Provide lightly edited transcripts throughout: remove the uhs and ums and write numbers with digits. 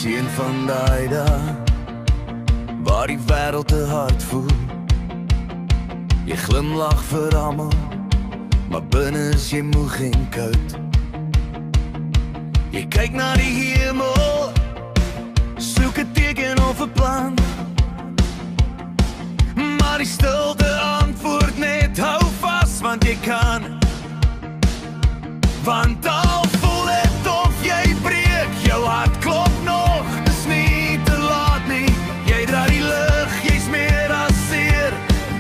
Dis een van daai dae waar die wêreld te hard voel. Jy glimlag vir almal, maar binne is jy moeg en koud. Jy kyk na die hemel, soek 'n teken of 'n plan, maar die stilte antwoord net hou vas, want jy kan. Want al voel het of jy breek, jou hart klop nog, dis nie te laat nie. Jy dra die lig, jy's meer as seer,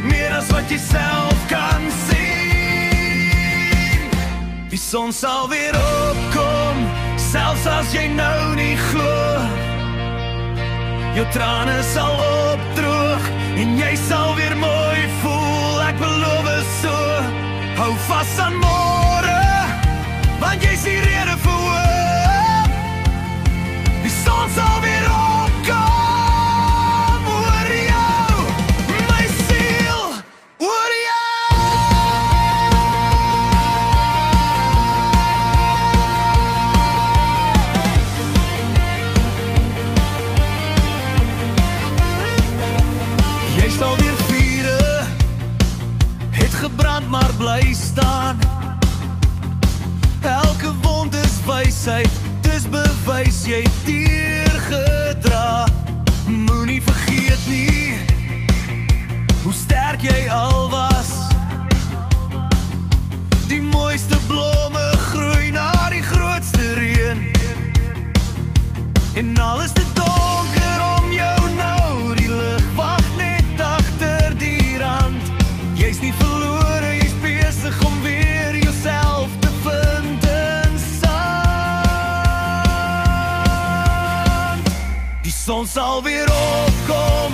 meer as wat jy self kan sien. Die son sal weer opkom, selfs as jy nou nie glo. Jou trane sal opdroog en jy sal weer mooi voel, ek beloof so. Hou vas aan môre, want jy is die rede vir hoop. Die son sal weer opkom, oor jou, my siel, oor jou. Jy sal weer vieren, het gebrand maar bly staan. Elke wond is wysheid, dis bewys jy deurgedra. Moenie vergeet nie, hoe sterk jy al was. Die mooiste blomme groei na die grootste reën. En alles te donker om jou nou, die lig wag net agter die rand. Jy's nie verlore, jy's besig om weer jouself te vind in sand. Die son sal weer opkom,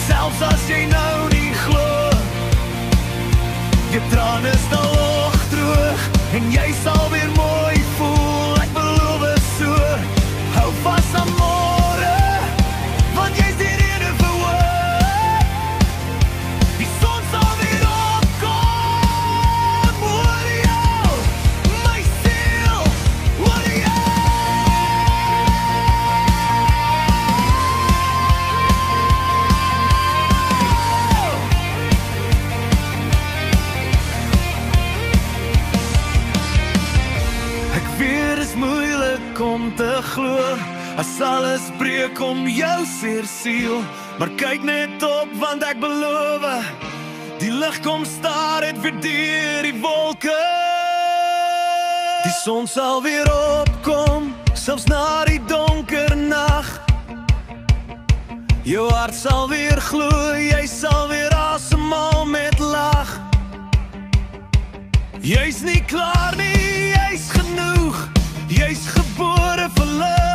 selfs as jy nou nie glo. Jou trane sal opdroog en jy sal weer mooi voel, ek beloof so. Hou vas aan môre, want jy's die rede vir hoop. Die son sal weer opkom, oor jou, my siel, oor jou. Ek weet is moeilik om te glo, as alles breek om jou seer siel. Maar kyk net op, want ek beloof, die lig kom staar het weer deur die wolke. Die son sal weer opkom, selfs na die donker nag. Jou hart sal weer gloei, jy sal weer asemhaal met lag. Jy's nie klaar nie, jy's genoeg, jy's gebore vir lig.